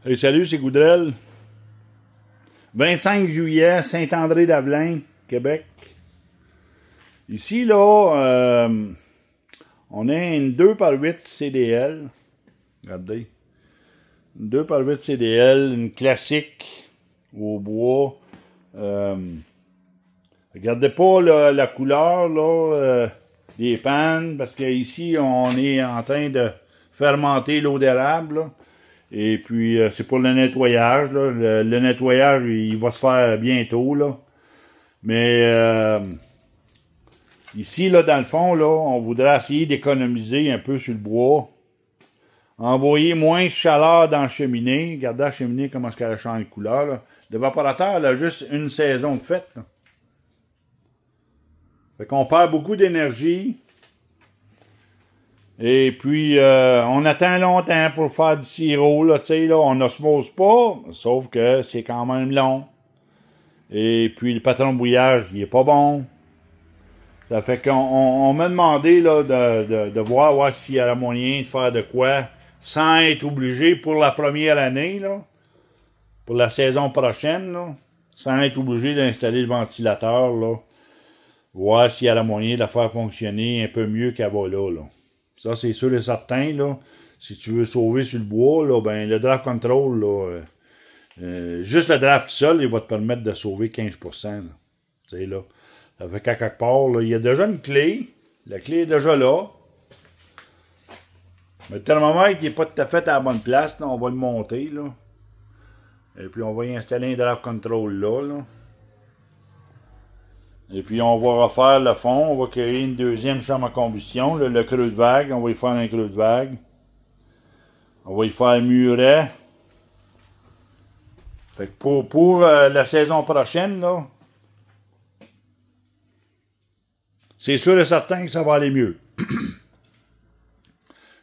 Hey, salut, c'est Goudrel. 25 juillet, Saint-André-d'Avelin, Québec. Ici, là, on a une 2x8 CDL. Regardez. Une 2x8 CDL, une classique au bois. Regardez pas là, la couleur là, des pannes, parce qu'ici, on est en train de fermenter l'eau d'érable. Et puis, c'est pour le nettoyage. Là. Le nettoyage, il va se faire bientôt. Là. Mais ici, là, dans le fond, là, on voudrait essayer d'économiser un peu sur le bois. Envoyer moins de chaleur dans la cheminée. Regardez la cheminée, comment est-ce qu'elle change de couleur. Là. L'évaporateur, elle a juste une saison de fête. Là. Fait qu'on perd beaucoup d'énergie. Et puis, on attend longtemps pour faire du sirop, là, tu sais, là, on n'osmose pas, sauf que c'est quand même long. Et puis, le patron de bouillage, il est pas bon. Ça fait qu'on m'a demandé, là, de voir s'il y a moyen de faire de quoi, sans être obligé pour la première année, là, pour la saison prochaine, là, sans être obligé d'installer le ventilateur, là, voir s'il y a moyen de la faire fonctionner un peu mieux qu'elle va là. Ça, c'est sûr et certain, là. Si tu veux sauver sur le bois, là, ben, le draft control, là, juste le draft seul, il va te permettre de sauver 15%, là. Tu sais, là. Ça fait qu'à quelque part, là, il y a déjà une clé. La clé est déjà là. Mais le thermomètre, il n'est pas tout à fait à la bonne place, là. On va le monter, là. Et puis, on va y installer un draft control là. Et puis, on va refaire le fond. On va créer une deuxième chambre à combustion. Là, le creux de vague, on va y faire un creux de vague. On va y faire un muret. Fait que pour la saison prochaine, là, c'est sûr et certain que ça va aller mieux.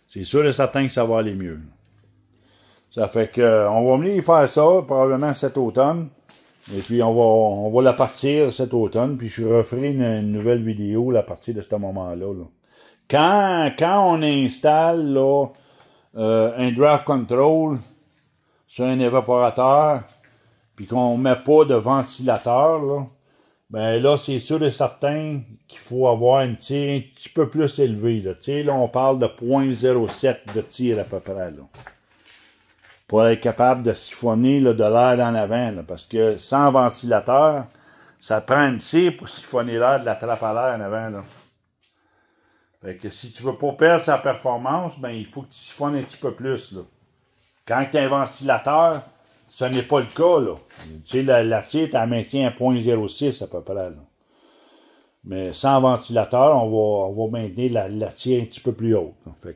C'est sûr et certain que ça va aller mieux. Ça fait que on va venir faire ça probablement cet automne. Et puis, on va la partir cet automne, puis je referai une nouvelle vidéo là, à partir de ce moment-là. Là. Quand on installe là, un draft control sur un évaporateur, puis qu'on ne met pas de ventilateur, là, ben là, c'est sûr et certain qu'il faut avoir une tire un petit peu plus élevée. Là, là on parle de 0.07 de tir à peu près. Là. Pour être capable de siphonner là, de l'air dans l'avant. Parce que sans ventilateur, ça prend une tire pour siphonner l'air de la trappe à l'air en avant. Là. Fait que si tu veux pas perdre sa performance, ben il faut que tu siphonnes un petit peu plus. Là. Quand tu as un ventilateur, ce n'est pas le cas. Là. Tu sais, la tire, tu la maintiens à 0.06 à peu près. Là. Mais sans ventilateur, on va maintenir la tire un petit peu plus haute. Là. Fait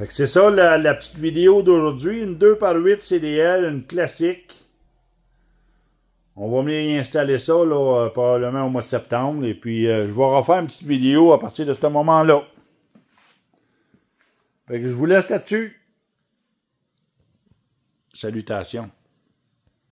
que c'est ça la petite vidéo d'aujourd'hui, une 2x8 CDL, une classique. On va venir y installer ça là, probablement au mois de septembre. Et puis je vais refaire une petite vidéo à partir de ce moment-là. Fait que je vous laisse là-dessus. Salutations.